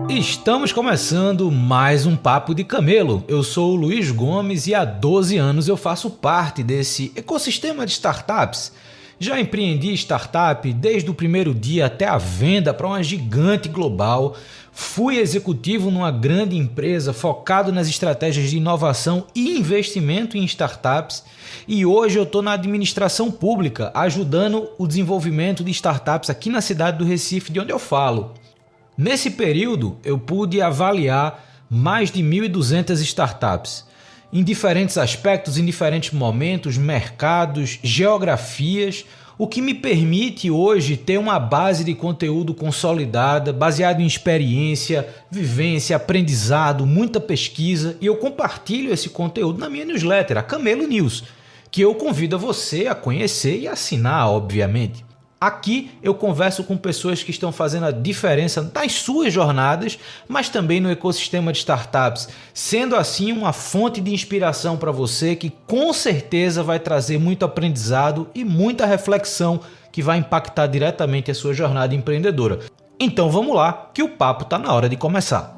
Estamos começando mais um Papo de Camelo. Eu sou o Luiz Gomes e há 12 anos eu faço parte desse ecossistema de startups. Já empreendi startup desde o primeiro dia até a venda para uma gigante global. Fui executivo numa grande empresa focado nas estratégias de inovação e investimento em startups. E hoje eu estou na administração pública, ajudando o desenvolvimento de startups aqui na cidade do Recife, de onde eu falo. Nesse período, eu pude avaliar mais de 1.200 startups, em diferentes aspectos, em diferentes momentos, mercados, geografias, o que me permite hoje ter uma base de conteúdo consolidada, baseado em experiência, vivência, aprendizado, muita pesquisa, e eu compartilho esse conteúdo na minha newsletter, a Camelo News, que eu convido você a conhecer e assinar, obviamente. Aqui eu converso com pessoas que estão fazendo a diferença nas suas jornadas, mas também no ecossistema de startups, sendo assim uma fonte de inspiração para você que com certeza vai trazer muito aprendizado e muita reflexão que vai impactar diretamente a sua jornada empreendedora. Então vamos lá, que o papo está na hora de começar.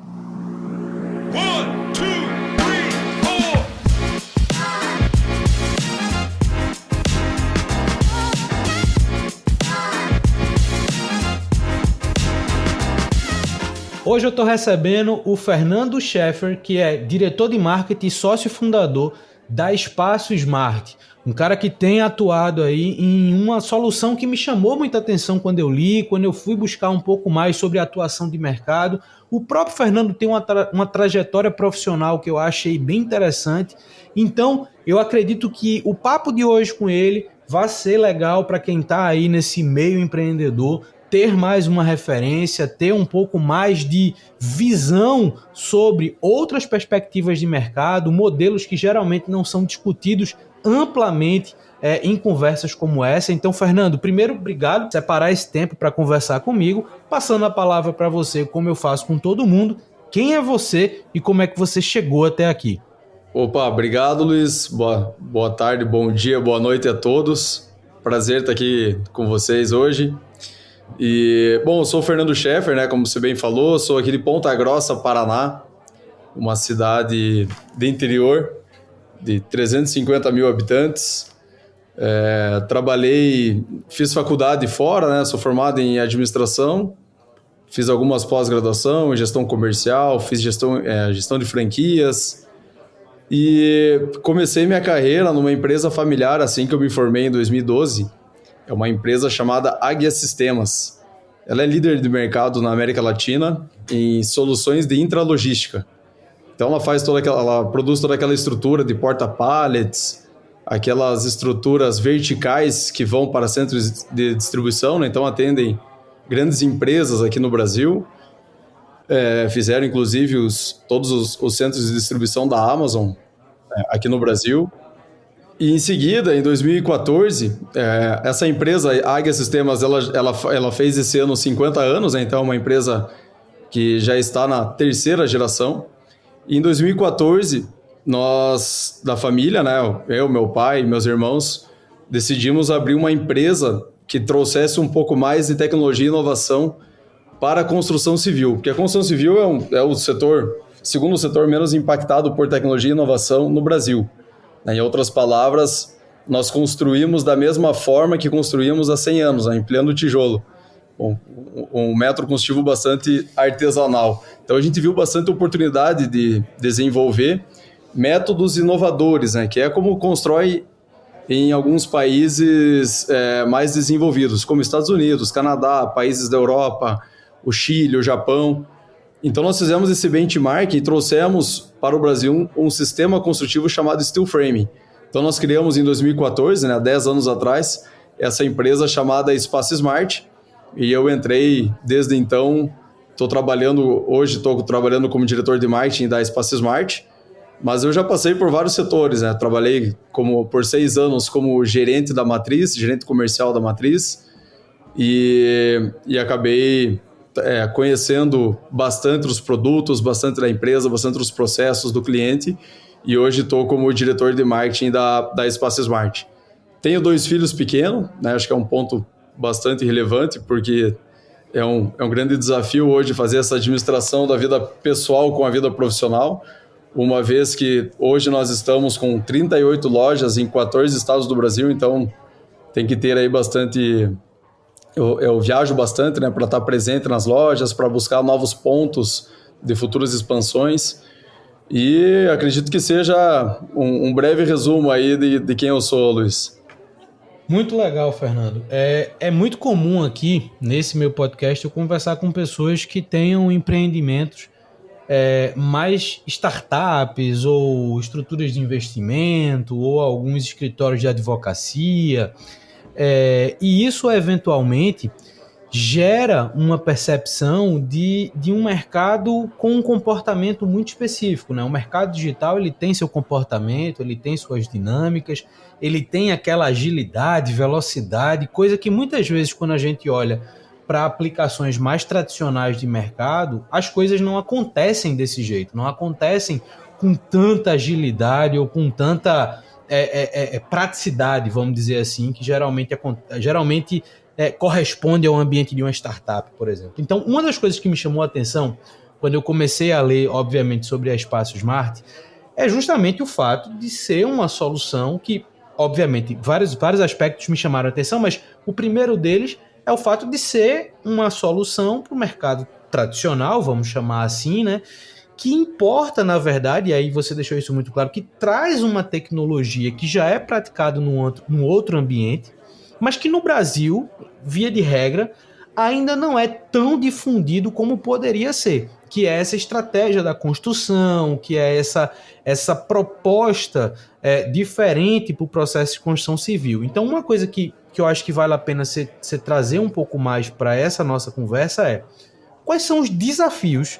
Hoje eu estou recebendo o Fernando Scheffer, que é diretor de marketing e sócio fundador da Espaço Smart. Um cara que tem atuado aí em uma solução que me chamou muita atenção quando eu li, quando eu fui buscar um pouco mais sobre a atuação de mercado. O próprio Fernando tem uma trajetória profissional que eu achei bem interessante. Então, eu acredito que o papo de hoje com ele vai ser legal para quem está aí nesse meio empreendedor, ter mais uma referência, ter um pouco mais de visão sobre outras perspectivas de mercado, modelos que geralmente não são discutidos amplamente em conversas como essa. Então, Fernando, primeiro, obrigado por separar esse tempo para conversar comigo, passando a palavra para você, como eu faço com todo mundo. Quem é você e como é que você chegou até aqui? Opa, obrigado, Luiz. Boa tarde, bom dia, boa noite a todos. Prazer estar aqui com vocês hoje. E, bom, eu sou o Fernando Scheffer, né, como você bem falou, sou aqui de Ponta Grossa, Paraná, uma cidade de interior de 350 mil habitantes. Fiz faculdade fora, né, sou formado em administração, fiz algumas pós-graduação em gestão comercial, fiz gestão de franquias e comecei minha carreira numa empresa familiar assim que eu me formei em 2012. É uma empresa chamada Águia Sistemas. Ela é líder de mercado na América Latina em soluções de intralogística. Então ela produz toda aquela estrutura de porta-pallets, aquelas estruturas verticais que vão para centros de distribuição, né? Então atendem grandes empresas aqui no Brasil. Fizeram inclusive todos os centros de distribuição da Amazon aqui no Brasil. E em seguida, em 2014, essa empresa, a Águia Sistemas, ela fez esse ano 50 anos, né? Então é uma empresa que já está na terceira geração. E em 2014, nós, da família, né? Eu, meu pai e meus irmãos, decidimos abrir uma empresa que trouxesse um pouco mais de tecnologia e inovação para a construção civil. Porque a construção civil é o segundo setor menos impactado por tecnologia e inovação no Brasil. Em outras palavras, nós construímos da mesma forma que construímos há 100 anos, empilhando tijolo. Um método construtivo bastante artesanal. Então a gente viu bastante oportunidade de desenvolver métodos inovadores, né? Que é como constrói em alguns países mais desenvolvidos, como Estados Unidos, Canadá, países da Europa, o Chile, o Japão. Então nós fizemos esse benchmark e trouxemos para o Brasil um sistema construtivo chamado Steel Framing. Então nós criamos em 2014, né, há 10 anos atrás, essa empresa chamada Espaço Smart, e eu entrei desde então, estou trabalhando como diretor de marketing da Espaço Smart, mas eu já passei por vários setores, né? Trabalhei por 6 anos como gerente da matriz, gerente comercial da matriz, e acabei conhecendo bastante os produtos, bastante da empresa, bastante os processos do cliente, e hoje estou como diretor de marketing da Espaço Smart. Tenho 2 filhos pequenos, né? Acho que é um ponto bastante relevante, porque é um grande desafio hoje fazer essa administração da vida pessoal com a vida profissional, uma vez que hoje nós estamos com 38 lojas em 14 estados do Brasil, então tem que ter aí bastante... Eu viajo bastante, né, para estar presente nas lojas, para buscar novos pontos de futuras expansões, e acredito que seja um breve resumo aí de quem eu sou, Luiz. Muito legal, Fernando. É muito comum aqui, nesse meu podcast, eu conversar com pessoas que tenham empreendimentos mais startups ou estruturas de investimento ou alguns escritórios de advocacia. E isso, eventualmente, gera uma percepção de um mercado com um comportamento muito específico, né? O mercado digital, ele tem seu comportamento, ele tem suas dinâmicas, ele tem aquela agilidade, velocidade, coisa que muitas vezes, quando a gente olha para aplicações mais tradicionais de mercado, as coisas não acontecem desse jeito, não acontecem com tanta agilidade ou com tanta praticidade, vamos dizer assim, que geralmente corresponde ao ambiente de uma startup, por exemplo. Então, uma das coisas que me chamou a atenção quando eu comecei a ler, obviamente, sobre a Espaço Smart, é justamente o fato de ser uma solução que, obviamente, vários aspectos me chamaram a atenção, mas o primeiro deles é o fato de ser uma solução para o mercado tradicional, vamos chamar assim, né? Que importa, na verdade, e aí você deixou isso muito claro, que traz uma tecnologia que já é praticada num outro ambiente, mas que no Brasil, via de regra, ainda não é tão difundido como poderia ser, que é essa estratégia da construção, que é essa proposta diferente para o processo de construção civil. Então, uma coisa que eu acho que vale a pena você trazer um pouco mais para essa nossa conversa é: quais são os desafios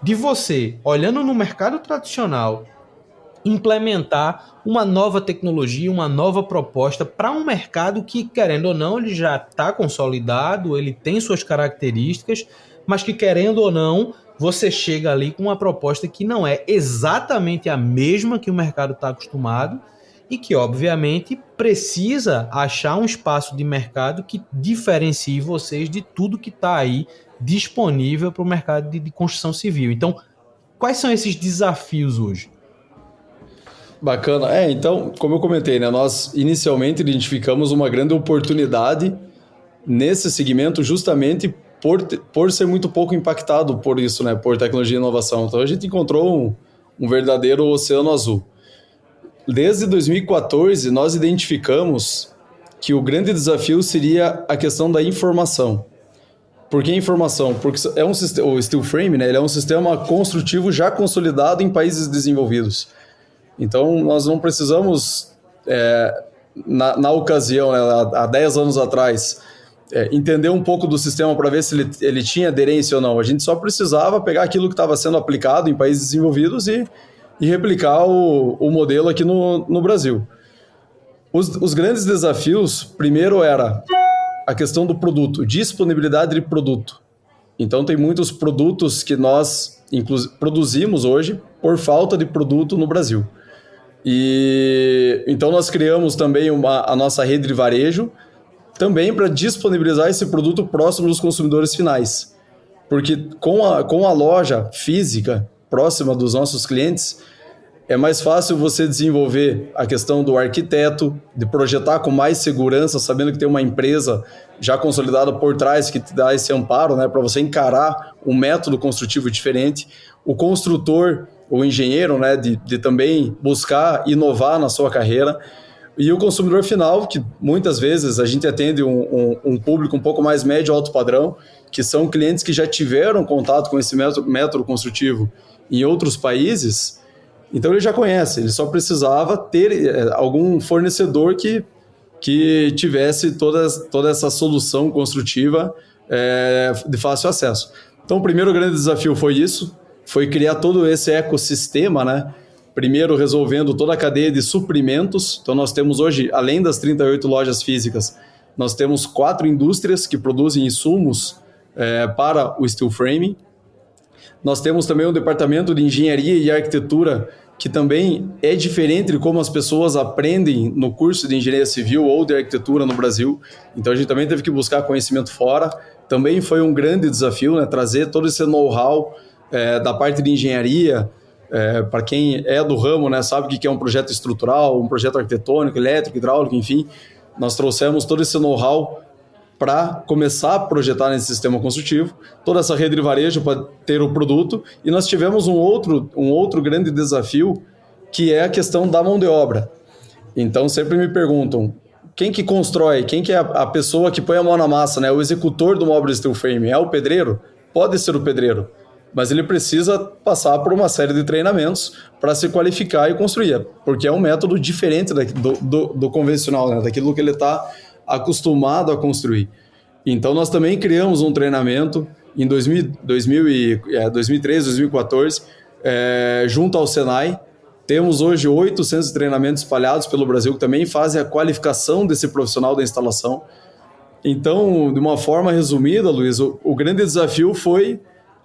de você, olhando no mercado tradicional, implementar uma nova tecnologia, uma nova proposta para um mercado que, querendo ou não, ele já está consolidado, ele tem suas características, mas que, querendo ou não, você chega ali com uma proposta que não é exatamente a mesma que o mercado está acostumado e que, obviamente, precisa achar um espaço de mercado que diferencie vocês de tudo que está aí disponível para o mercado de construção civil. Então, quais são esses desafios hoje? Bacana. Então, como eu comentei, né, nós inicialmente identificamos uma grande oportunidade nesse segmento justamente por ser muito pouco impactado por isso, né, por tecnologia e inovação. Então, a gente encontrou um verdadeiro oceano azul. Desde 2014, nós identificamos que o grande desafio seria a questão da informação. Por que informação? Porque o steel frame, né, ele é um sistema construtivo já consolidado em países desenvolvidos. Então, nós não precisamos, na ocasião, né, há 10 anos atrás, entender um pouco do sistema para ver se ele tinha aderência ou não. A gente só precisava pegar aquilo que estava sendo aplicado em países desenvolvidos e replicar o modelo aqui no Brasil. Os grandes desafios, primeiro era a questão do produto, disponibilidade de produto. Então, tem muitos produtos que nós produzimos hoje por falta de produto no Brasil. E então nós criamos também a nossa rede de varejo também para disponibilizar esse produto próximo dos consumidores finais. Porque com a loja física próxima dos nossos clientes, é mais fácil você desenvolver a questão do arquiteto, de projetar com mais segurança, sabendo que tem uma empresa já consolidada por trás que te dá esse amparo, né, para você encarar um método construtivo diferente. O construtor, o engenheiro, né, de também buscar inovar na sua carreira. E o consumidor final, que muitas vezes a gente atende um público um pouco mais médio, alto padrão, que são clientes que já tiveram contato com esse método construtivo em outros países. Então ele já conhece, ele só precisava ter algum fornecedor que tivesse toda essa solução construtiva de fácil acesso. Então o primeiro grande desafio foi isso, foi criar todo esse ecossistema, né? Primeiro resolvendo toda a cadeia de suprimentos. Então nós temos hoje, além das 38 lojas físicas, nós temos 4 indústrias que produzem insumos para o steel frame. Nós temos também um departamento de engenharia e arquitetura que também é diferente de como as pessoas aprendem no curso de engenharia civil ou de arquitetura no Brasil. Então a gente também teve que buscar conhecimento fora. Também foi um grande desafio, né, trazer todo esse know-how da parte de engenharia. Para quem é do ramo, né, sabe o que é um projeto estrutural, um projeto arquitetônico, elétrico, hidráulico, enfim. Nós trouxemos todo esse know-how para começar a projetar nesse sistema construtivo, toda essa rede de varejo para ter o produto, e nós tivemos um outro grande desafio, que é a questão da mão de obra. Então sempre me perguntam, quem que constrói, quem que é a pessoa que põe a mão na massa, né? O executor do móvel steel frame é o pedreiro? Pode ser o pedreiro, mas ele precisa passar por uma série de treinamentos para se qualificar e construir, porque é um método diferente do convencional, né? Daquilo que ele está acostumado a construir. Então nós também criamos um treinamento em 2013, 2014, junto ao Senai. Temos hoje 8 centros de treinamento espalhados pelo Brasil que também fazem a qualificação desse profissional da instalação. Então, de uma forma resumida, Luiz, o grande desafio foi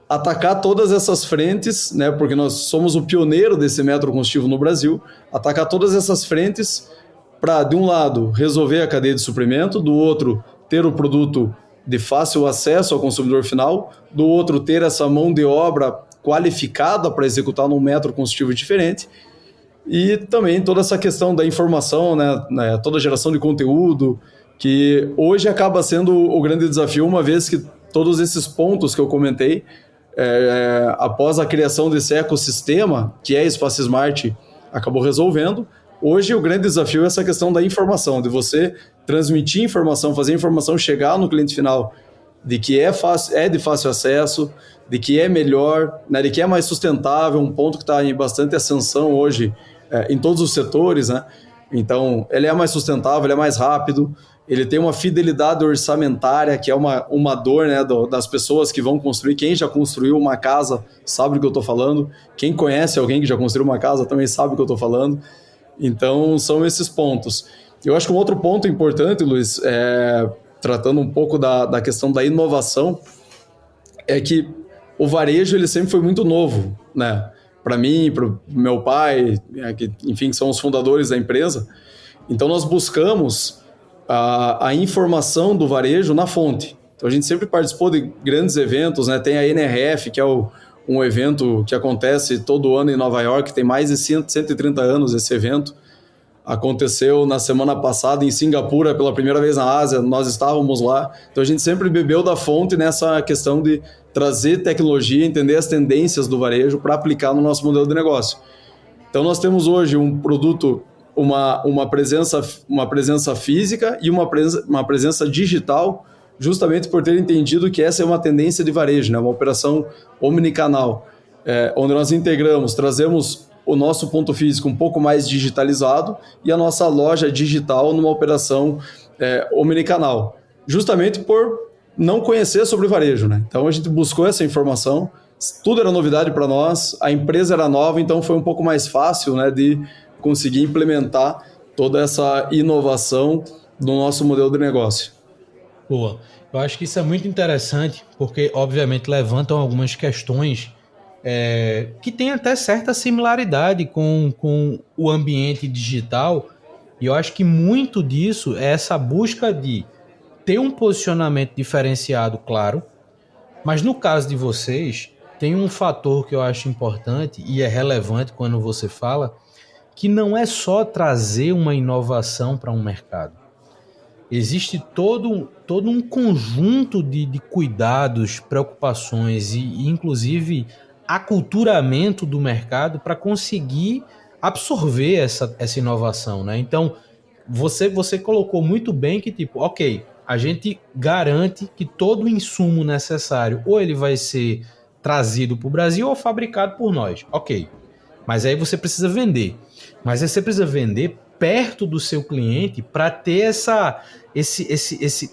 atacar todas essas frentes, né, porque nós somos o pioneiro desse método construtivo no Brasil, atacar todas essas frentes para, de um lado, resolver a cadeia de suprimento, do outro, ter o produto de fácil acesso ao consumidor final, do outro, ter essa mão de obra qualificada para executar num método construtivo diferente, e também toda essa questão da informação, né, toda a geração de conteúdo, que hoje acaba sendo o grande desafio, uma vez que todos esses pontos que eu comentei, após a criação desse ecossistema, que é Espaço Smart, acabou resolvendo. Hoje o grande desafio é essa questão da informação, de você transmitir informação, fazer a informação chegar no cliente final, de que é de fácil acesso, de que é melhor, né, de que é mais sustentável, um ponto que está em bastante ascensão hoje em todos os setores, né? Então, ele é mais sustentável, ele é mais rápido, ele tem uma fidelidade orçamentária, que é uma dor, né, das pessoas que vão construir. Quem já construiu uma casa sabe do que eu estou falando, quem conhece alguém que já construiu uma casa também sabe do que eu estou falando. Então, são esses pontos. Eu acho que um outro ponto importante, Luiz, tratando um pouco da questão da inovação, é que o varejo ele sempre foi muito novo, né? Para mim, para o meu pai, que, enfim, são os fundadores da empresa. Então, nós buscamos a informação do varejo na fonte. Então, a gente sempre participou de grandes eventos, né? Tem a NRF, que é um evento que acontece todo ano em Nova York, tem mais de 130 anos esse evento. Aconteceu na semana passada em Singapura, pela primeira vez na Ásia, nós estávamos lá. Então a gente sempre bebeu da fonte nessa questão de trazer tecnologia, entender as tendências do varejo para aplicar no nosso modelo de negócio. Então nós temos hoje um produto, uma presença física e uma presença digital, justamente por ter entendido que essa é uma tendência de varejo, né? Uma operação omnicanal, onde nós integramos, trazemos o nosso ponto físico um pouco mais digitalizado e a nossa loja digital numa operação omnicanal, justamente por não conhecer sobre o varejo, né? Então a gente buscou essa informação, tudo era novidade para nós, a empresa era nova, então foi um pouco mais fácil, né, de conseguir implementar toda essa inovação no nosso modelo de negócio. Boa. Eu acho que isso é muito interessante, porque obviamente levantam algumas questões que tem até certa similaridade com o ambiente digital, e eu acho que muito disso é essa busca de ter um posicionamento diferenciado, claro, mas no caso de vocês, tem um fator que eu acho importante e é relevante quando você fala, que não é só trazer uma inovação para um mercado. Existe todo um conjunto de cuidados, preocupações e inclusive aculturamento do mercado para conseguir absorver essa inovação, né? Então, você colocou muito bem que, tipo, ok, a gente garante que todo o insumo necessário ou ele vai ser trazido para o Brasil ou fabricado por nós, ok. Mas aí você precisa vender. Mas aí você precisa vender perto do seu cliente para ter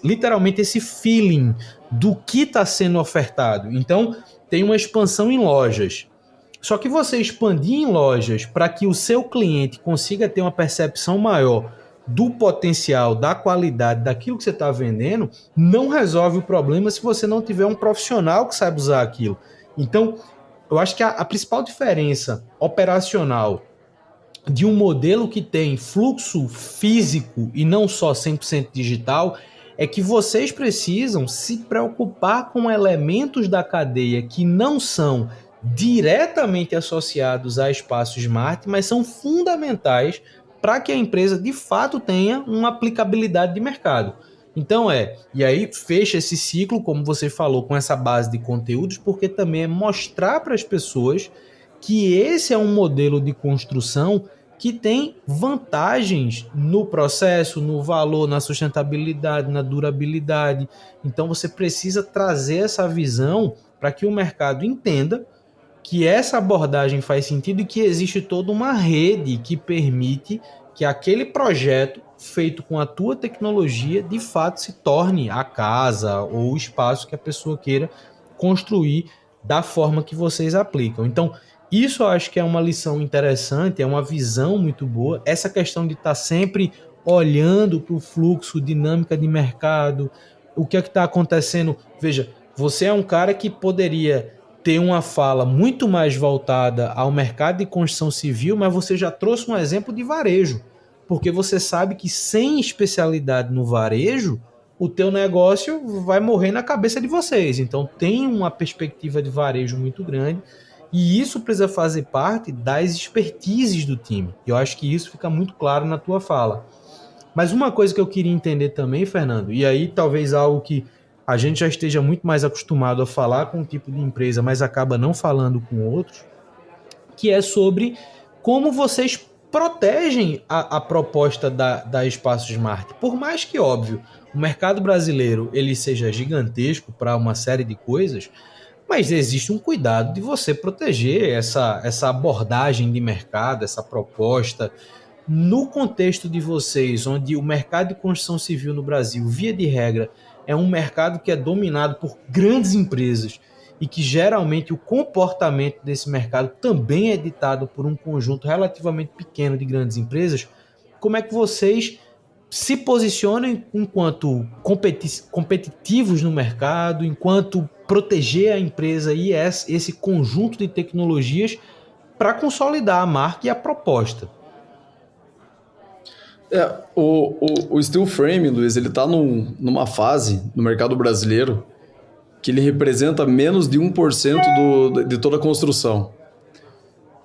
literalmente esse feeling do que está sendo ofertado. Então, tem uma expansão em lojas. Só que você expandir em lojas para que o seu cliente consiga ter uma percepção maior do potencial, da qualidade, daquilo que você está vendendo, não resolve o problema se você não tiver um profissional que saiba usar aquilo. Então, eu acho que a principal diferença operacional de um modelo que tem fluxo físico e não só 100% digital, é que vocês precisam se preocupar com elementos da cadeia que não são diretamente associados a espaço smart, mas são fundamentais para que a empresa de fato tenha uma aplicabilidade de mercado. Então e aí fecha esse ciclo, como você falou, com essa base de conteúdos, porque também é mostrar para as pessoas que esse é um modelo de construção que tem vantagens no processo, no valor, na sustentabilidade, na durabilidade. Então você precisa trazer essa visão para que o mercado entenda que essa abordagem faz sentido e que existe toda uma rede que permite que aquele projeto feito com a tua tecnologia de fato se torne a casa ou o espaço que a pessoa queira construir da forma que vocês aplicam. Então, isso eu acho que é uma lição interessante, é uma visão muito boa. Essa questão de estar sempre olhando para o fluxo, dinâmica de mercado, o que é que está acontecendo. Veja, você é um cara que poderia ter uma fala muito mais voltada ao mercado de construção civil, mas você já trouxe um exemplo de varejo, porque você sabe que sem especialidade no varejo, o teu negócio vai morrer na cabeça de vocês. Então tem uma perspectiva de varejo muito grande e isso precisa fazer parte das expertises do time. Eu acho que isso fica muito claro na tua fala. Mas uma coisa que eu queria entender também, Fernando, e aí talvez algo que a gente já esteja muito mais acostumado a falar com um tipo de empresa, mas acaba não falando com outros, que é sobre como vocês protegem a proposta da Espaço Smart. Por mais que, óbvio, o mercado brasileiro ele seja gigantesco para uma série de coisas, mas existe um cuidado de você proteger essa abordagem de mercado, essa proposta. No contexto de vocês, onde o mercado de construção civil no Brasil, via de regra, é um mercado que é dominado por grandes empresas e que geralmente o comportamento desse mercado também é ditado por um conjunto relativamente pequeno de grandes empresas, como é que vocês se posicionam enquanto competitivos no mercado, enquanto proteger a empresa e esse conjunto de tecnologias para consolidar a marca e a proposta? O steel frame, Luiz, ele está numa fase no mercado brasileiro que ele representa menos de 1% de toda a construção.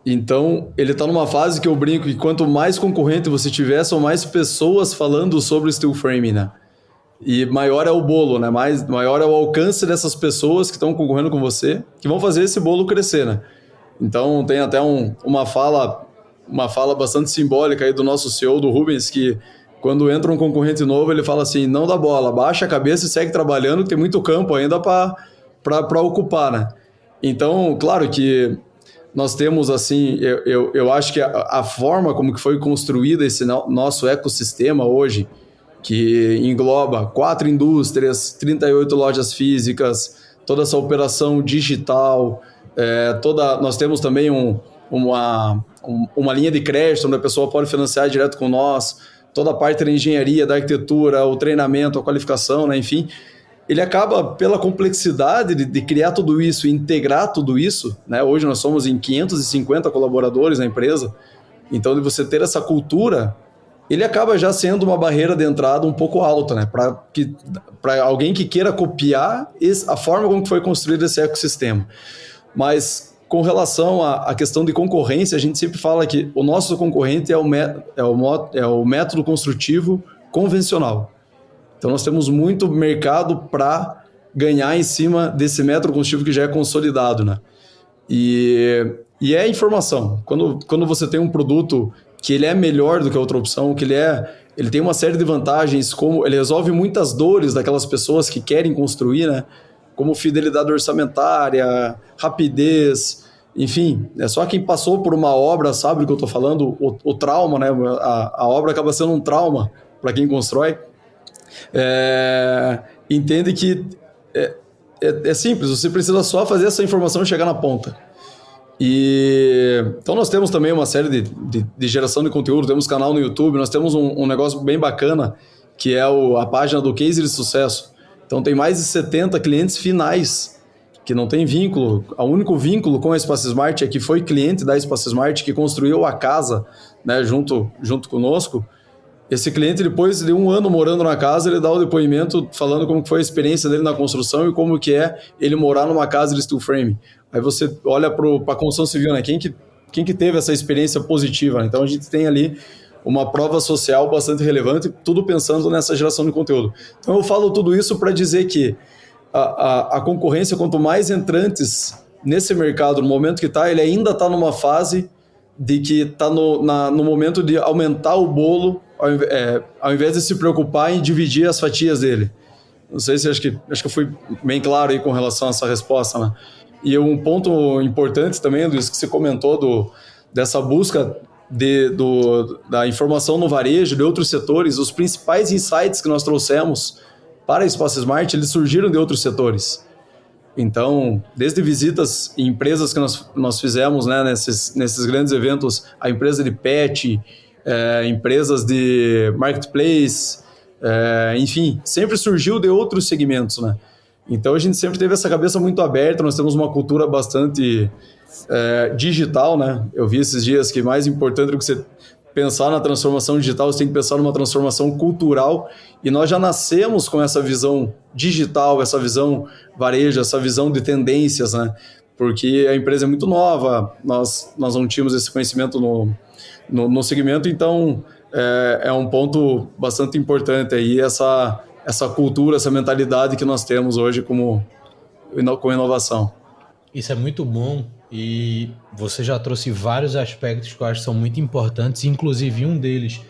Então, ele está numa fase que eu brinco que quanto mais concorrente você tiver, são mais pessoas falando sobre o steel frame, né? E maior é o bolo, né? Maior é o alcance dessas pessoas que estão concorrendo com você, que vão fazer esse bolo crescer, né? Então, tem até uma fala bastante simbólica aí do nosso CEO, do Rubens, que quando entra um concorrente novo, ele fala assim, não dá bola, baixa a cabeça e segue trabalhando, que tem muito campo ainda para ocupar, né? Então, claro que nós temos, assim, eu acho que a forma como que foi construída esse nosso ecossistema hoje, que engloba 4 indústrias, 38 lojas físicas, toda essa operação digital, nós temos também uma linha de crédito onde a pessoa pode financiar direto com nós, toda a parte da engenharia, da arquitetura, o treinamento, a qualificação, né? Enfim, ele acaba, pela complexidade de criar tudo isso e integrar tudo isso, né? Hoje nós somos em 550 colaboradores na empresa, então de você ter essa cultura, ele acaba já sendo uma barreira de entrada um pouco alta, né? Para alguém que queira copiar a forma como foi construído esse ecossistema. Mas com relação à questão de concorrência, a gente sempre fala que o nosso concorrente é o método construtivo convencional. Então nós temos muito mercado para ganhar em cima desse método construtivo que já é consolidado, né? E é informação. Quando você tem um produto que ele é melhor do que a outra opção, que ele tem uma série de vantagens, como ele resolve muitas dores daquelas pessoas que querem construir, né? Como fidelidade orçamentária, rapidez, enfim, é só quem passou por uma obra sabe do que eu estou falando, o trauma, né? A obra acaba sendo um trauma para quem constrói. Entende que é simples, você precisa só fazer essa informação chegar na ponta. Então nós temos também uma série de geração de conteúdo, temos canal no YouTube, nós temos um negócio bem bacana, que é a página do Case de Sucesso. Então tem mais de 70 clientes finais que não tem vínculo. O único vínculo com a Espaço Smart é que foi cliente da Espaço Smart que construiu a casa né, junto conosco, esse cliente, depois de 1 ano morando na casa, ele dá o depoimento falando como foi a experiência dele na construção e como que é ele morar numa casa de steel frame. Aí você olha para a construção civil, né? Quem que teve essa experiência positiva, né? Então a gente tem ali uma prova social bastante relevante, tudo pensando nessa geração de conteúdo. Então eu falo tudo isso para dizer que a concorrência, quanto mais entrantes nesse mercado, no momento que está, ele ainda está numa fase de que está no momento de aumentar o bolo, ao invés de se preocupar em dividir as fatias dele. Não sei se acho que eu fui bem claro aí com relação a essa resposta, né? E um ponto importante também, Luiz, que você comentou dessa busca da informação no varejo, de outros setores, os principais insights que nós trouxemos para a Espaço Smart, eles surgiram de outros setores. Então, desde visitas em empresas que nós fizemos, né, nesses grandes eventos, a empresa de pet, empresas de marketplace, enfim, sempre surgiu de outros segmentos, né? Então, a gente sempre teve essa cabeça muito aberta, nós temos uma cultura bastante digital, né? Eu vi esses dias que mais importante do que você pensar na transformação digital, você tem que pensar numa transformação cultural, e nós já nascemos com essa visão digital, essa visão varejo, essa visão de tendências, né? Porque a empresa é muito nova, nós não tínhamos esse conhecimento no segmento, então é um ponto bastante importante aí, essa cultura, essa mentalidade que nós temos hoje com inovação. Isso é muito bom, e você já trouxe vários aspectos que eu acho que são muito importantes, inclusive um deles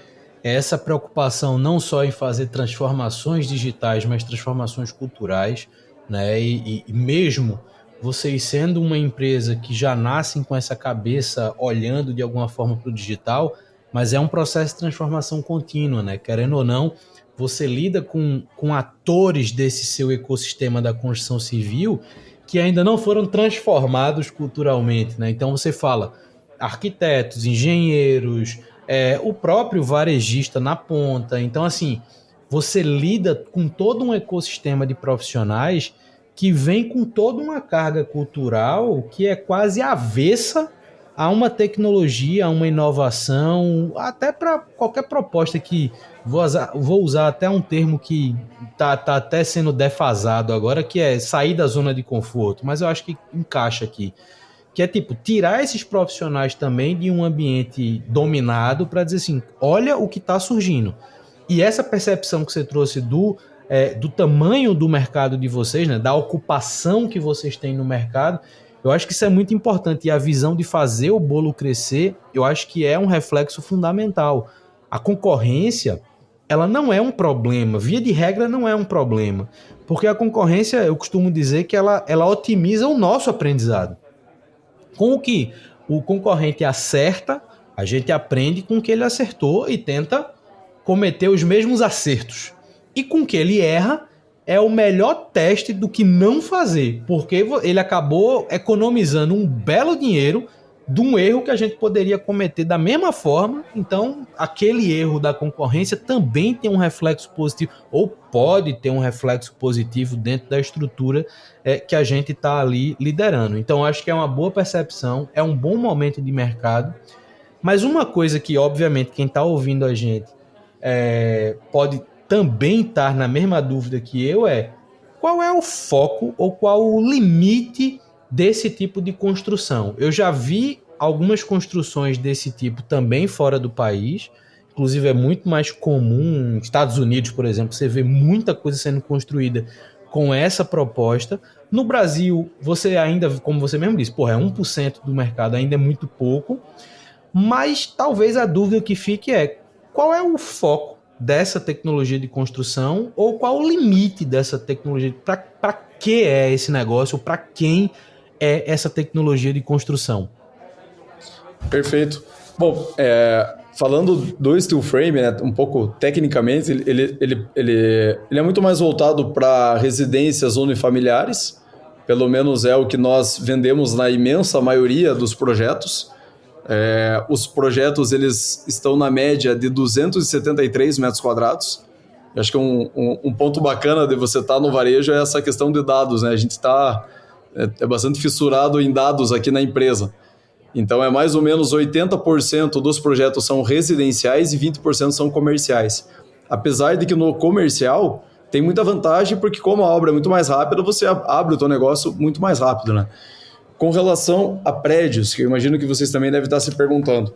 é essa preocupação não só em fazer transformações digitais, mas transformações culturais, né? E mesmo vocês sendo uma empresa que já nascem com essa cabeça olhando de alguma forma para o digital, mas é um processo de transformação contínua, né? Querendo ou não, você lida com atores desse seu ecossistema da construção civil que ainda não foram transformados culturalmente, né? Então você fala arquitetos, engenheiros, o próprio varejista na ponta. Então, assim, você lida com todo um ecossistema de profissionais que vem com toda uma carga cultural que é quase avessa a uma tecnologia, a uma inovação, até para qualquer proposta que... Vou usar até um termo que tá até sendo defasado agora, que é sair da zona de conforto, mas eu acho que encaixa aqui. Que é tipo, tirar esses profissionais também de um ambiente dominado para dizer assim, olha o que está surgindo. E essa percepção que você trouxe do tamanho do mercado de vocês, né, da ocupação que vocês têm no mercado, eu acho que isso é muito importante. E a visão de fazer o bolo crescer, eu acho que é um reflexo fundamental. A concorrência, ela não é um problema, via de regra não é um problema, porque a concorrência, eu costumo dizer que ela otimiza o nosso aprendizado. Com o que o concorrente acerta, a gente aprende com o que ele acertou e tenta cometer os mesmos acertos. E com o que ele erra, é o melhor teste do que não fazer, porque ele acabou economizando um belo dinheiro de um erro que a gente poderia cometer da mesma forma. Então, aquele erro da concorrência também tem um reflexo positivo, ou pode ter um reflexo positivo dentro da estrutura que a gente está ali liderando. Então, acho que é uma boa percepção, é um bom momento de mercado. Mas uma coisa que, obviamente, quem está ouvindo a gente pode também estar na mesma dúvida que eu qual é o foco ou qual o limite desse tipo de construção. Eu já vi algumas construções desse tipo também fora do país, inclusive é muito mais comum, nos Estados Unidos, por exemplo, você vê muita coisa sendo construída com essa proposta. No Brasil, você ainda, como você mesmo disse, 1% do mercado ainda é muito pouco, mas talvez a dúvida que fique qual é o foco dessa tecnologia de construção ou qual o limite dessa tecnologia, para que é esse negócio, para quem é essa tecnologia de construção? Perfeito. Bom, falando do steel frame, né, um pouco tecnicamente, ele é muito mais voltado para residências unifamiliares, pelo menos é o que nós vendemos na imensa maioria dos projetos. Os projetos eles estão na média de 273 metros quadrados. Eu acho que um ponto bacana de você estar no varejo é essa questão de dados, né? A gente está bastante fissurado em dados aqui na empresa. Então é mais ou menos 80% dos projetos são residenciais e 20% são comerciais. Apesar de que no comercial tem muita vantagem, porque como a obra é muito mais rápida, você abre o teu negócio muito mais rápido, né? Com relação a prédios, que eu imagino que vocês também devem estar se perguntando,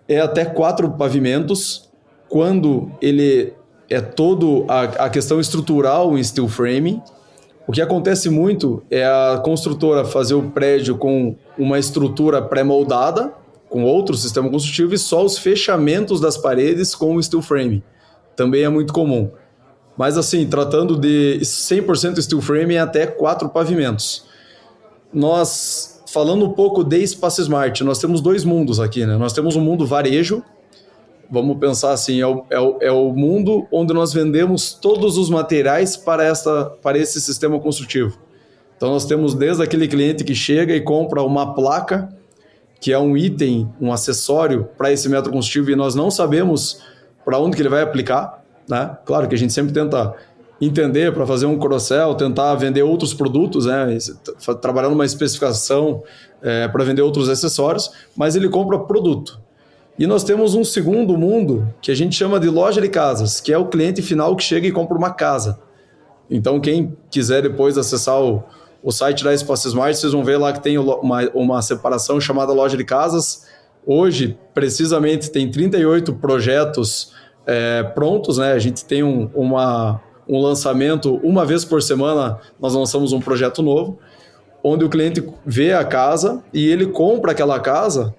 é até 4 pavimentos, quando ele é todo a questão estrutural em steel frame. O que acontece muito é a construtora fazer o prédio com uma estrutura pré-moldada, com outro sistema construtivo, e só os fechamentos das paredes com o steel frame. Também é muito comum. Mas assim, tratando de 100% steel frame, é até 4 pavimentos. Nós, falando um pouco de Espaço Smart, nós temos 2 mundos aqui, né? Nós temos um mundo varejo, vamos pensar assim, é o mundo onde nós vendemos todos os materiais para esse sistema construtivo. Então nós temos desde aquele cliente que chega e compra uma placa, que é um item, um acessório para esse método construtivo, e nós não sabemos para onde que ele vai aplicar, né? Claro que a gente sempre tenta entender para fazer um cross-sell, tentar vender outros produtos, né? Trabalhar numa especificação para vender outros acessórios, mas ele compra produto. E nós temos um segundo mundo que a gente chama de loja de casas, que é o cliente final que chega e compra uma casa. Então quem quiser depois acessar o site da Espaço Smart, vocês vão ver lá que tem uma separação chamada loja de casas. Hoje, precisamente, tem 38 projetos prontos, né? A gente tem um lançamento, uma vez por semana nós lançamos um projeto novo, onde o cliente vê a casa e ele compra aquela casa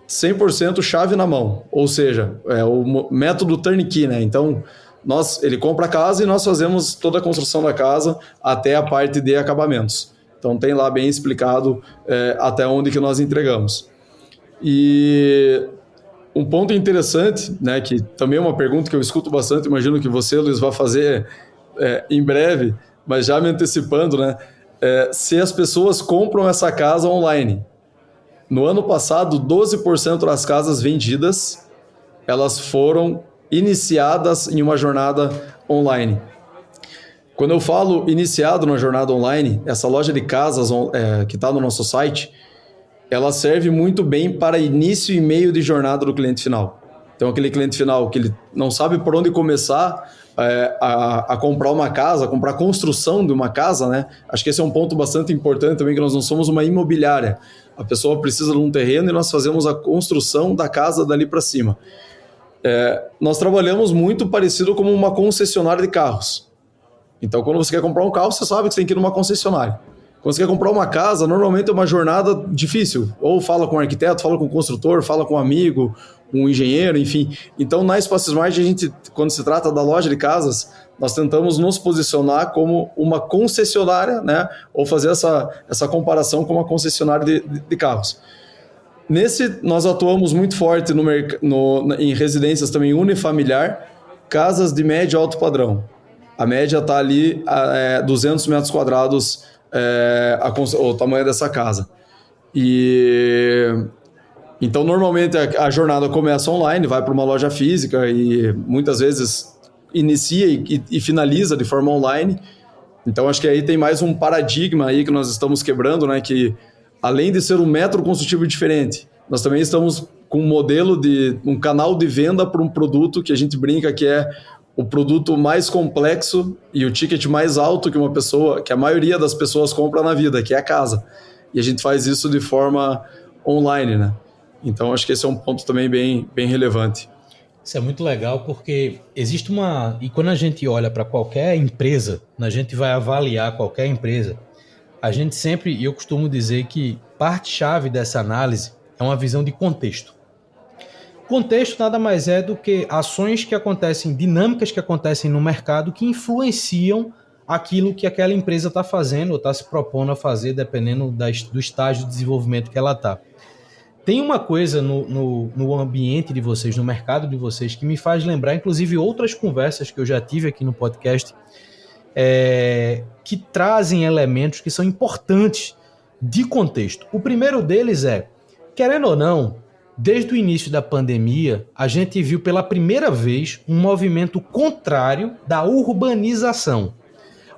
100% chave na mão, ou seja, é o método turnkey, né? Então, ele compra a casa e nós fazemos toda a construção da casa até a parte de acabamentos. Então, tem lá bem explicado até onde que nós entregamos. E um ponto interessante, né, que também é uma pergunta que eu escuto bastante, imagino que você, Luiz, vai fazer em breve, mas já me antecipando, né, se as pessoas compram essa casa online. No ano passado, 12% das casas vendidas, elas foram iniciadas em uma jornada online. Quando eu falo iniciado numa jornada online, essa loja de casas que está no nosso site, ela serve muito bem para início e meio de jornada do cliente final. Então, aquele cliente final que ele não sabe por onde começar a comprar uma casa, a comprar a construção de uma casa, né? Acho que esse é um ponto bastante importante também, que nós não somos uma imobiliária. A pessoa precisa de um terreno e nós fazemos a construção da casa dali para cima. Nós trabalhamos muito parecido como uma concessionária de carros. Então, quando você quer comprar um carro, você sabe que você tem que ir numa concessionária. Quando você quer comprar uma casa, normalmente é uma jornada difícil. Ou fala com o arquiteto, fala com o construtor, fala com um amigo, um engenheiro, enfim. Então, na Espaço Smart, a gente, quando se trata da loja de casas, nós tentamos nos posicionar como uma concessionária, né? Ou fazer essa comparação com uma concessionária de carros. Nós atuamos muito forte em residências também unifamiliar, casas de médio e alto padrão. A média está ali 200 metros quadrados o tamanho dessa casa. Então, normalmente, a jornada começa online, vai para uma loja física e muitas vezes inicia e finaliza de forma online. Então, acho que aí tem mais um paradigma aí que nós estamos quebrando, né? Que além de ser um método construtivo diferente, nós também estamos com um modelo um canal de venda para um produto que a gente brinca que é o produto mais complexo e o ticket mais alto que a maioria das pessoas compra na vida, que é a casa. E a gente faz isso de forma online, né? Então, acho que esse é um ponto também bem, bem relevante. Isso é muito legal porque existe e quando a gente olha para qualquer empresa, a gente vai avaliar qualquer empresa, a gente sempre, e eu costumo dizer que parte-chave dessa análise é uma visão de contexto. Contexto nada mais é do que ações que acontecem, dinâmicas que acontecem no mercado que influenciam aquilo que aquela empresa está fazendo ou está se propondo a fazer, dependendo do estágio de desenvolvimento que ela está. Tem uma coisa no ambiente de vocês, no mercado de vocês, que me faz lembrar, inclusive, outras conversas que eu já tive aqui no podcast, que trazem elementos que são importantes de contexto. O primeiro deles querendo ou não, desde o início da pandemia, a gente viu pela primeira vez um movimento contrário da urbanização.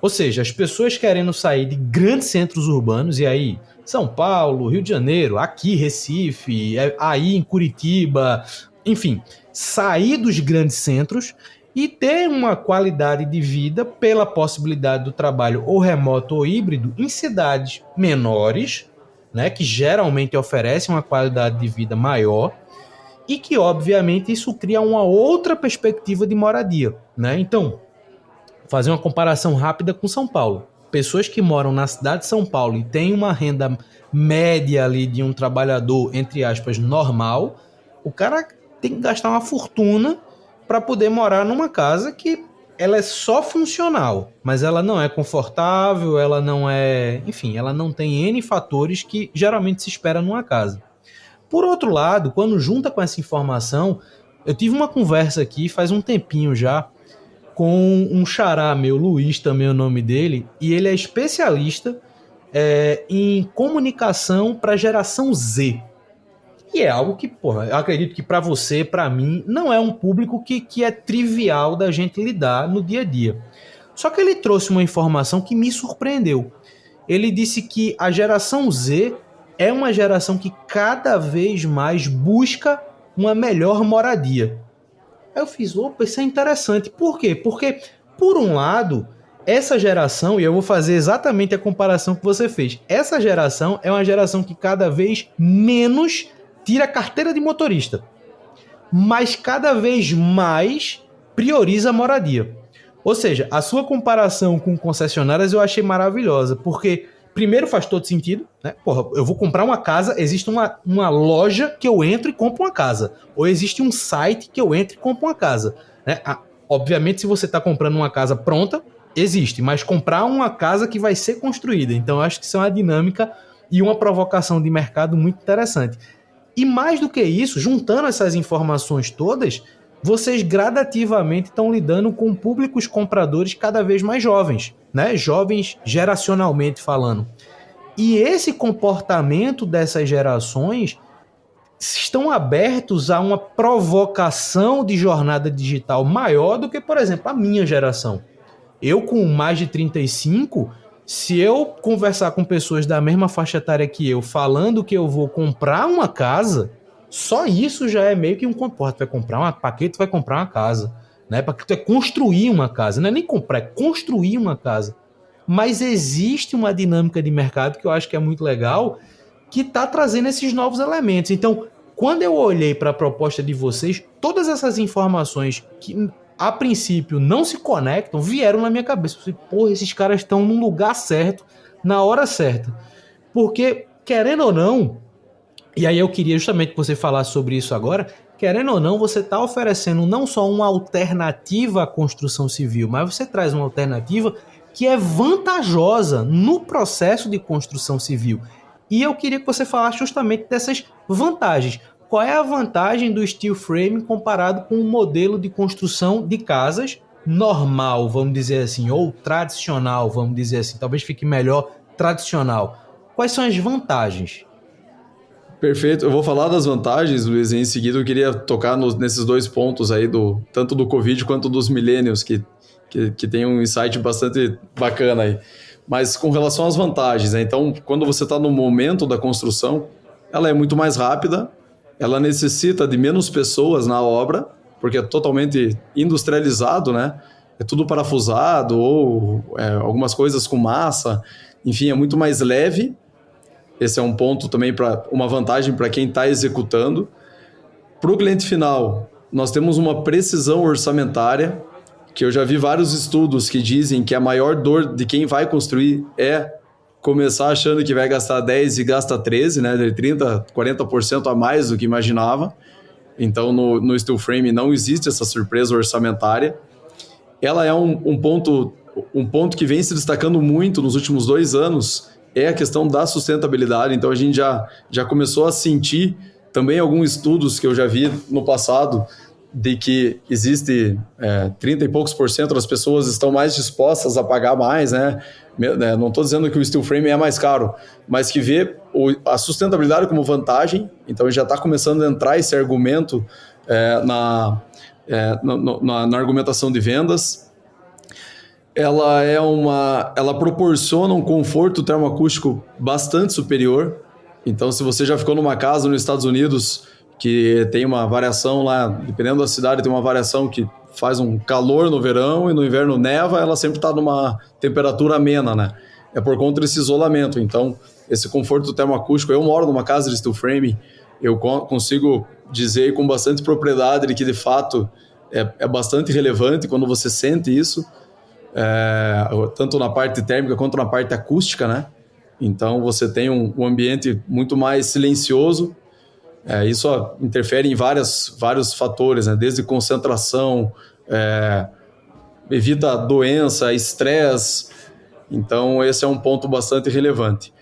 Ou seja, as pessoas querendo sair de grandes centros urbanos, e aí São Paulo, Rio de Janeiro, aqui Recife, aí em Curitiba, enfim, sair dos grandes centros e ter uma qualidade de vida pela possibilidade do trabalho ou remoto ou híbrido em cidades menores, né, que geralmente oferecem uma qualidade de vida maior e que, obviamente, isso cria uma outra perspectiva de moradia, né? Então, fazer uma comparação rápida com São Paulo. Pessoas que moram na cidade de São Paulo e têm uma renda média ali de um trabalhador, entre aspas, normal, o cara tem que gastar uma fortuna para poder morar numa casa que ela é só funcional, mas ela não é confortável, ela não é... Enfim, ela não tem N fatores que geralmente se espera numa casa. Por outro lado, quando junta com essa informação, eu tive uma conversa aqui faz um tempinho já com um xará meu, Luiz também é o nome dele, e ele é especialista em comunicação para a geração Z. E é algo que, porra, eu acredito que para você, para mim, não é um público que é trivial da gente lidar no dia a dia. Só que ele trouxe uma informação que me surpreendeu. Ele disse que a geração Z é uma geração que cada vez mais busca uma melhor moradia. Aí eu fiz, opa, isso é interessante. Por quê? Porque, por um lado, essa geração, e eu vou fazer exatamente a comparação que você fez, essa geração é uma geração que cada vez menos tira a carteira de motorista, mas cada vez mais prioriza a moradia. Ou seja, a sua comparação com concessionárias eu achei maravilhosa, porque primeiro faz todo sentido, né? Porra, eu vou comprar uma casa, existe uma loja que eu entro e compro uma casa, ou existe um site que eu entro e compro uma casa, né? Obviamente, se você está comprando uma casa pronta, existe, mas comprar uma casa que vai ser construída. Então, eu acho que isso é uma dinâmica e uma provocação de mercado muito interessante. E mais do que isso, juntando essas informações todas, vocês gradativamente estão lidando com públicos compradores cada vez mais jovens, né? Jovens geracionalmente falando. E esse comportamento dessas gerações estão abertos a uma provocação de jornada digital maior do que, por exemplo, a minha geração. Eu, com mais de 35, se eu conversar com pessoas da mesma faixa etária que eu, falando que eu vou comprar uma casa, só isso já é meio que um comporto. Vai comprar uma paquete, vai comprar uma casa, né? Paquete é construir uma casa, não é nem comprar, é construir uma casa. Mas existe uma dinâmica de mercado que eu acho que é muito legal, que está trazendo esses novos elementos. Então, quando eu olhei para a proposta de vocês, todas essas informações que a princípio não se conectam, vieram na minha cabeça. Eu falei, porra, esses caras estão num lugar certo, na hora certa. Porque, querendo ou não, e aí eu queria justamente que você falasse sobre isso agora, querendo ou não, você está oferecendo não só uma alternativa à construção civil, mas você traz uma alternativa que é vantajosa no processo de construção civil. E eu queria que você falasse justamente dessas vantagens. Qual é a vantagem do steel frame comparado com o modelo de construção de casas normal, vamos dizer assim, ou tradicional, vamos dizer assim, talvez fique melhor tradicional. Quais são as vantagens? Perfeito, eu vou falar das vantagens, Luiz, e em seguida eu queria tocar nesses dois pontos aí, tanto do Covid quanto dos millennials, que tem um insight bastante bacana aí. Mas com relação às vantagens, né? Então, quando você está no momento da construção, ela é muito mais rápida, ela necessita de menos pessoas na obra, porque é totalmente industrializado, né? É tudo parafusado ou algumas coisas com massa, enfim, é muito mais leve. Esse é um ponto também, uma vantagem para quem está executando. Para o cliente final, nós temos uma precisão orçamentária, que eu já vi vários estudos que dizem que a maior dor de quem vai construir é começar achando que vai gastar 10 e gasta 13, né? De 30%, 40% a mais do que imaginava. Então, no steel frame não existe essa surpresa orçamentária. Ela é um ponto que vem se destacando muito nos últimos 2 anos, é a questão da sustentabilidade. Então, a gente já começou a sentir também alguns estudos que eu já vi no passado, de que existe 30 e poucos % das pessoas estão mais dispostas a pagar mais, né? Não estou dizendo que o steel frame é mais caro, mas que vê a sustentabilidade como vantagem. Então já está começando a entrar esse argumento na argumentação de vendas. ela proporciona um conforto termoacústico bastante superior. Então, se você já ficou numa casa nos Estados Unidos que tem uma variação lá, dependendo da cidade, tem uma variação que faz um calor no verão e no inverno neva, ela sempre está numa temperatura amena, né? É por conta desse isolamento. Então, esse conforto termoacústico, eu moro numa casa de steel frame, eu consigo dizer com bastante propriedade de que, de fato, é bastante relevante quando você sente isso, tanto na parte térmica quanto na parte acústica, né? Então, você tem um ambiente muito mais silencioso. Isso interfere em vários fatores, né? Desde concentração, evita doença, estresse. Então, esse é um ponto bastante relevante.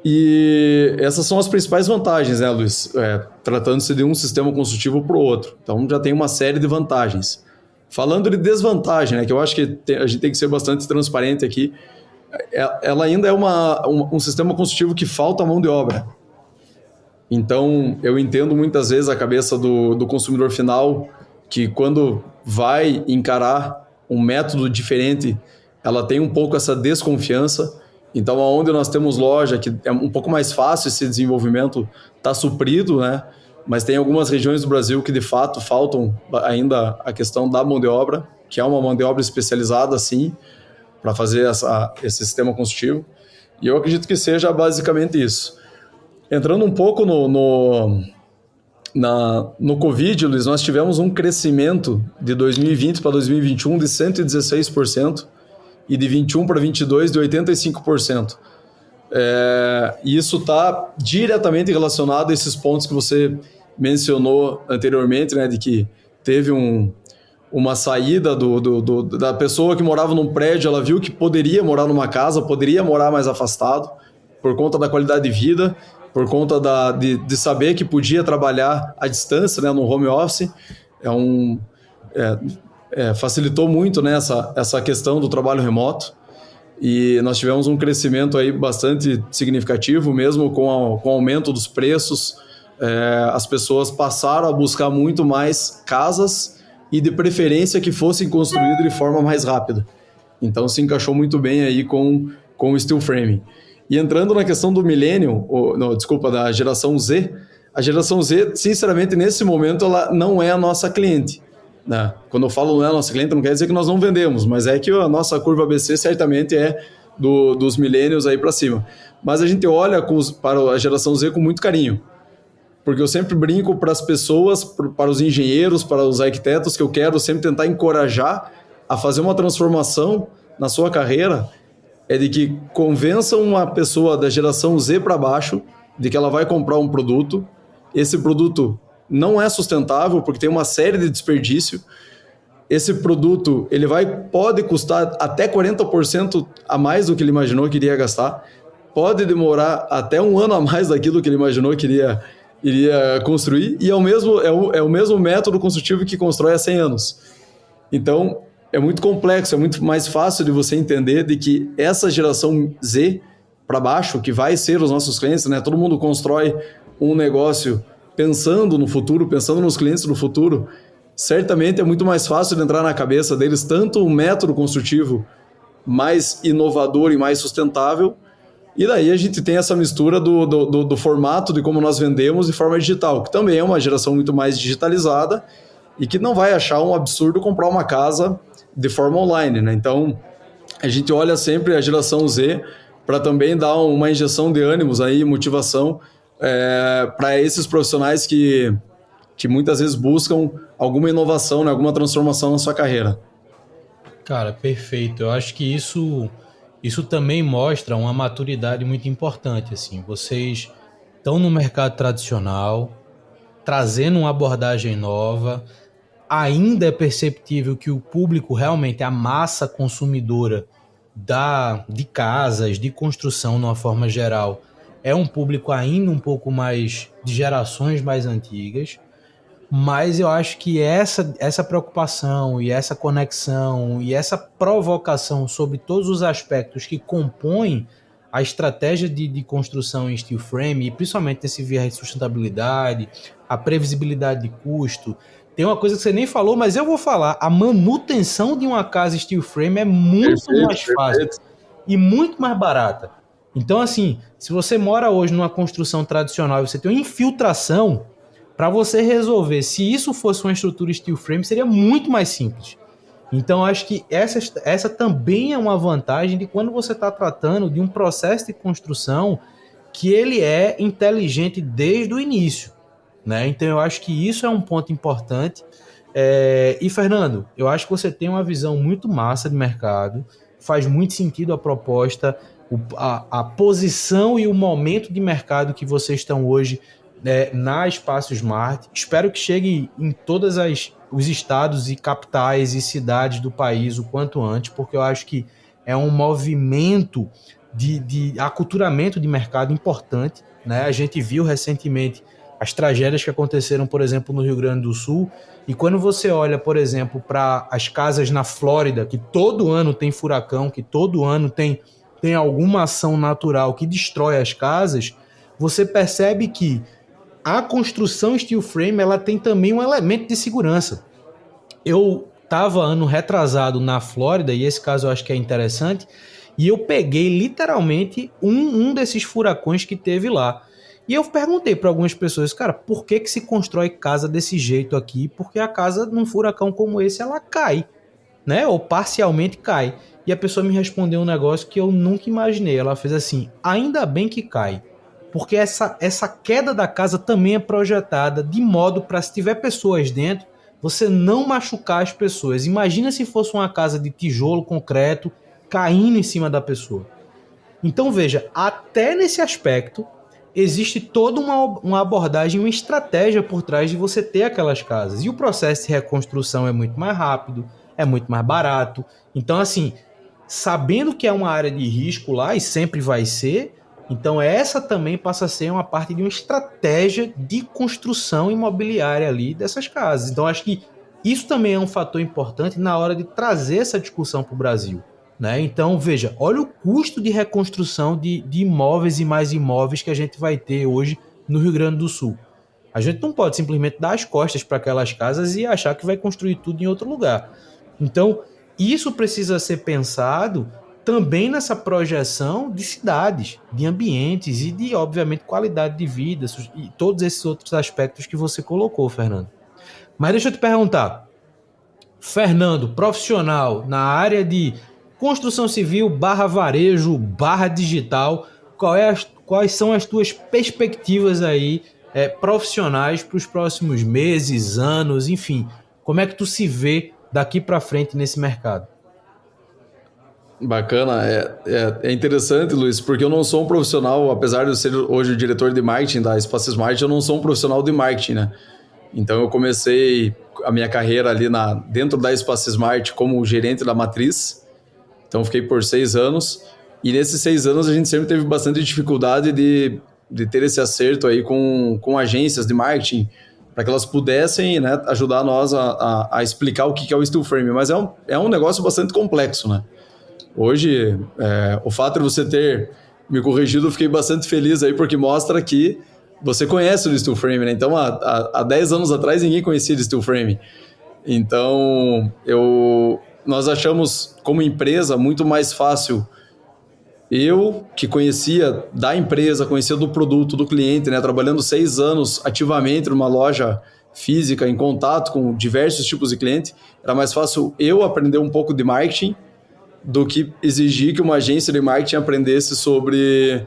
E essas são as principais vantagens, né, Luiz? Tratando-se de um sistema construtivo para o outro. Então, já tem uma série de vantagens. Falando de desvantagem, né, que eu acho que a gente tem que ser bastante transparente aqui, ela ainda é um sistema construtivo que falta mão de obra. Então, eu entendo muitas vezes a cabeça do consumidor final, que quando vai encarar um método diferente, ela tem um pouco essa desconfiança. Então, onde nós temos loja, que é um pouco mais fácil esse desenvolvimento, está suprido, né? Mas tem algumas regiões do Brasil que, de fato, faltam ainda a questão da mão de obra, que é uma mão de obra especializada, sim, para fazer esse sistema construtivo. E eu acredito que seja basicamente isso. Entrando um pouco no Covid, Luiz, nós tivemos um crescimento de 2020 para 2021 de 116%. E de 21 para 22 de 85%. E isso está diretamente relacionado a esses pontos que você mencionou anteriormente, né, de que teve uma saída da pessoa que morava num prédio, ela viu que poderia morar numa casa, poderia morar mais afastado, por conta da qualidade de vida, por conta de saber que podia trabalhar à distância, né, no home office. Facilitou muito, né, essa questão do trabalho remoto, e nós tivemos um crescimento aí bastante significativo, mesmo com o aumento dos preços. As pessoas passaram a buscar muito mais casas e, de preferência, que fossem construídas de forma mais rápida. Então se encaixou muito bem aí com o steel frame. E entrando na questão do da geração Z, a geração Z, sinceramente, nesse momento, ela não é a nossa cliente. Né? Quando eu falo não é a nossa cliente, não quer dizer que nós não vendemos, mas é que a nossa curva ABC certamente é dos millennials aí para cima. Mas a gente olha para a geração Z com muito carinho, porque eu sempre brinco para as pessoas, para os engenheiros, para os arquitetos, que eu quero sempre tentar encorajar a fazer uma transformação na sua carreira, de que convençam uma pessoa da geração Z para baixo de que ela vai comprar um produto, esse produto não é sustentável porque tem uma série de desperdício. Esse produto pode custar até 40% a mais do que ele imaginou que iria gastar, pode demorar até um ano a mais daquilo que ele imaginou que iria construir, e é o mesmo método construtivo que constrói há 100 anos. Então, é muito complexo, é muito mais fácil de você entender de que essa geração Z para baixo, que vai ser os nossos clientes, né? Todo mundo constrói um negócio pensando no futuro, pensando nos clientes do futuro. Certamente é muito mais fácil de entrar na cabeça deles tanto um método construtivo mais inovador e mais sustentável, e daí a gente tem essa mistura do formato de como nós vendemos de forma digital, que também é uma geração muito mais digitalizada e que não vai achar um absurdo comprar uma casa de forma online, né? Então, a gente olha sempre a geração Z para também dar uma injeção de ânimos aí, motivação, para esses profissionais que muitas vezes buscam alguma inovação, né, alguma transformação na sua carreira. Cara, perfeito. Eu acho que isso também mostra uma maturidade muito importante. Assim. Vocês estão no mercado tradicional, trazendo uma abordagem nova. Ainda é perceptível que o público, realmente, a massa consumidora de casas, de construção, de uma forma geral, é um público ainda um pouco mais de gerações mais antigas, mas eu acho que essa preocupação e essa conexão e essa provocação sobre todos os aspectos que compõem a estratégia de construção em steel frame, e principalmente esse viés de sustentabilidade, a previsibilidade de custo, tem uma coisa que você nem falou, mas eu vou falar. A manutenção de uma casa steel frame é muito mais fácil e muito mais barata. Então, assim, se você mora hoje numa construção tradicional e você tem uma infiltração, para você resolver, se isso fosse uma estrutura steel frame, seria muito mais simples. Então, acho que essa também é uma vantagem de quando você está tratando de um processo de construção que ele é inteligente desde o início, né? Então, eu acho que isso é um ponto importante. E, Fernando, eu acho que você tem uma visão muito massa de mercado, faz muito sentido a proposta, a posição e o momento de mercado que vocês estão hoje na Espaço Smart. Espero que chegue em todos os estados e capitais e cidades do país o quanto antes, porque eu acho que é um movimento de aculturamento de mercado importante, né? A gente viu recentemente as tragédias que aconteceram, por exemplo, no Rio Grande do Sul, e quando você olha, por exemplo, para as casas na Flórida, que todo ano tem furacão, que todo ano tem alguma ação natural que destrói as casas, você percebe que a construção steel frame ela tem também um elemento de segurança. Eu estava ano retrasado na Flórida, e esse caso eu acho que é interessante, e eu peguei literalmente um desses furacões que teve lá. E eu perguntei para algumas pessoas, cara, por que se constrói casa desse jeito aqui? Porque a casa, num furacão como esse, ela cai, né? Ou parcialmente cai. E a pessoa me respondeu um negócio que eu nunca imaginei. Ela fez assim, ainda bem que cai. Porque essa queda da casa também é projetada de modo para, se tiver pessoas dentro, você não machucar as pessoas. Imagina se fosse uma casa de tijolo, concreto, caindo em cima da pessoa. Então veja, até nesse aspecto, existe toda uma abordagem, uma estratégia por trás de você ter aquelas casas. E o processo de reconstrução é muito mais rápido, é muito mais barato. Então, assim, sabendo que é uma área de risco lá, e sempre vai ser, então essa também passa a ser uma parte de uma estratégia de construção imobiliária ali dessas casas. Então, acho que isso também é um fator importante na hora de trazer essa discussão para o Brasil, né? Então, veja, olha o custo de reconstrução de imóveis e mais imóveis que a gente vai ter hoje no Rio Grande do Sul. A gente não pode simplesmente dar as costas para aquelas casas e achar que vai construir tudo em outro lugar. Então, isso precisa ser pensado também nessa projeção de cidades, de ambientes e de, obviamente, qualidade de vida e todos esses outros aspectos que você colocou, Fernando. Mas deixa eu te perguntar, Fernando, profissional na área de construção civil /varejo /digital, quais são as tuas perspectivas aí profissionais para os próximos meses, anos, enfim, como é que tu se vê daqui para frente nesse mercado? Bacana, é interessante, Luiz, porque eu não sou um profissional, apesar de eu ser hoje o diretor de marketing da Espaço Smart, eu não sou um profissional de marketing, né? Então eu comecei a minha carreira ali dentro da Espaço Smart como gerente da matriz. Então fiquei por 6 anos, e nesses 6 anos a gente sempre teve bastante dificuldade de ter esse acerto aí com agências de marketing, para que elas pudessem, né, ajudar nós a explicar o que é o steel frame. Mas é um negócio bastante complexo, né? Hoje, o fato de você ter me corrigido, eu fiquei bastante feliz aí, porque mostra que você conhece o steel frame, né? Então, há 10 anos atrás, ninguém conhecia o steel frame. Então, nós achamos, como empresa, muito mais fácil. Eu, que conhecia da empresa, conhecia do produto, do cliente, né? Trabalhando 6 anos ativamente numa loja física, em contato com diversos tipos de cliente, era mais fácil eu aprender um pouco de marketing do que exigir que uma agência de marketing aprendesse sobre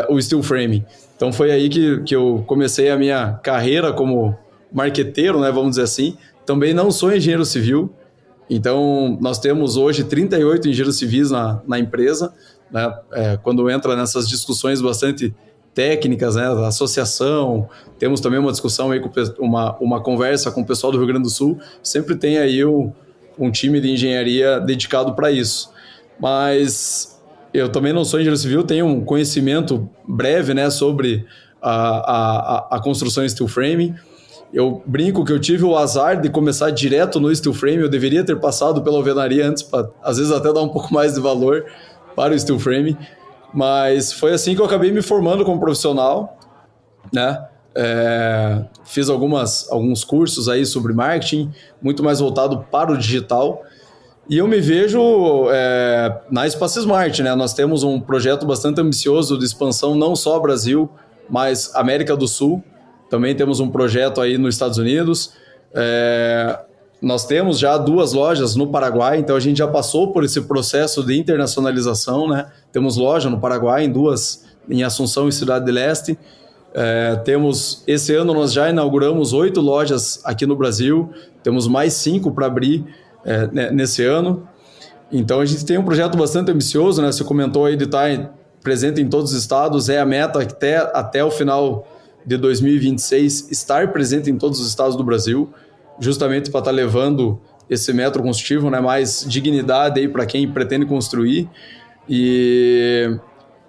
o steel frame. Então foi aí que eu comecei a minha carreira como marqueteiro, né, vamos dizer assim. Também não sou engenheiro civil, então nós temos hoje 38 engenheiros civis na empresa, né, quando entra nessas discussões bastante técnicas, né, da associação, temos também uma discussão aí, uma conversa com o pessoal do Rio Grande do Sul, sempre tem aí um time de engenharia dedicado para isso. Mas eu também não sou engenheiro civil, tenho um conhecimento breve, né, sobre a construção steel frame. Eu brinco que eu tive o azar de começar direto no steel frame, eu deveria ter passado pela alvenaria antes, para às vezes até dar um pouco mais de valor para o steel frame, mas foi assim que eu acabei me formando como profissional, né? Fiz alguns cursos aí sobre marketing, muito mais voltado para o digital. E eu me vejo na Espaço Smart, né? Nós temos um projeto bastante ambicioso de expansão, não só Brasil, mas América do Sul. Também temos um projeto aí nos Estados Unidos. Nós temos já 2 lojas no Paraguai, então a gente já passou por esse processo de internacionalização, né? Temos loja no Paraguai, 2 em Assunção e Cidade do Leste. Esse ano nós já inauguramos 8 lojas aqui no Brasil, temos mais 5 para abrir nesse ano. Então a gente tem um projeto bastante ambicioso, né? Você comentou aí de estar presente em todos os estados, a meta até o final de 2026 estar presente em todos os estados do Brasil, justamente para estar levando esse método construtivo, né? Mais dignidade aí para quem pretende construir. E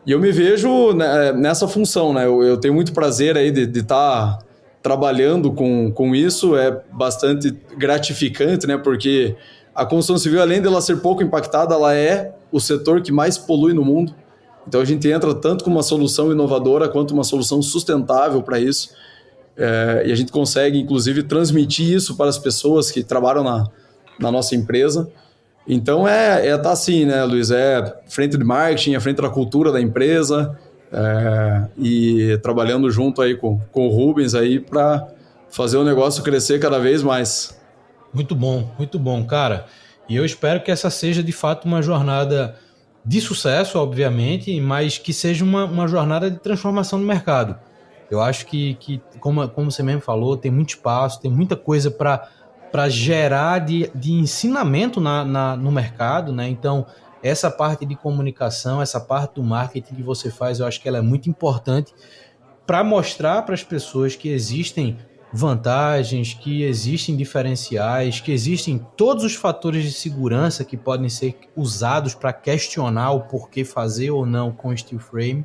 eu me vejo nessa função, né? Eu tenho muito prazer aí de estar trabalhando com isso, é bastante gratificante, né? Porque a construção civil, além de ela ser pouco impactada, ela é o setor que mais polui no mundo. Então a gente entra tanto com uma solução inovadora quanto uma solução sustentável para isso. E a gente consegue, inclusive, transmitir isso para as pessoas que trabalham na nossa empresa. Então tá assim, né, Luiz? Frente de marketing, frente da cultura da empresa, e trabalhando junto aí com o Rubens aí para fazer o negócio crescer cada vez mais. Muito bom, cara. E eu espero que essa seja de fato uma jornada de sucesso, obviamente, mas que seja uma jornada de transformação no mercado. Eu acho que como você mesmo falou, tem muito espaço, tem muita coisa para gerar de ensinamento no mercado, né? Então, essa parte de comunicação, essa parte do marketing que você faz, eu acho que ela é muito importante para mostrar para as pessoas que existem vantagens, que existem diferenciais, que existem todos os fatores de segurança que podem ser usados para questionar o porquê fazer ou não com steel frame.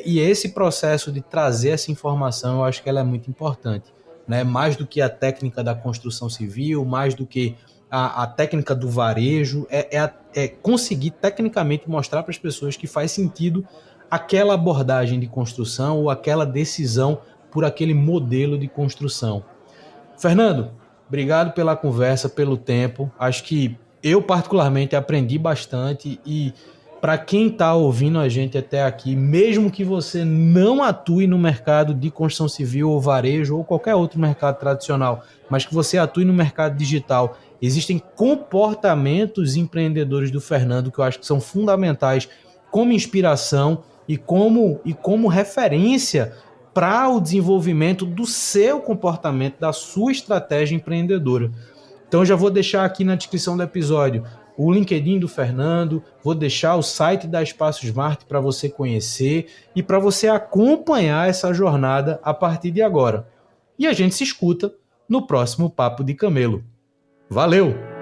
E esse processo de trazer essa informação, eu acho que ela é muito importante, né? Mais do que a técnica da construção civil, mais do que a técnica do varejo, é conseguir tecnicamente mostrar para as pessoas que faz sentido aquela abordagem de construção ou aquela decisão por aquele modelo de construção. Fernando, obrigado pela conversa, pelo tempo. Acho que eu particularmente aprendi bastante e para quem está ouvindo a gente até aqui, mesmo que você não atue no mercado de construção civil ou varejo ou qualquer outro mercado tradicional, mas que você atue no mercado digital, existem comportamentos empreendedores do Fernando que eu acho que são fundamentais como inspiração e como referência para o desenvolvimento do seu comportamento, da sua estratégia empreendedora. Então, eu já vou deixar aqui na descrição do episódio o LinkedIn do Fernando, vou deixar o site da Espaço Smart para você conhecer e para você acompanhar essa jornada a partir de agora. E a gente se escuta no próximo Papo de Camelo. Valeu!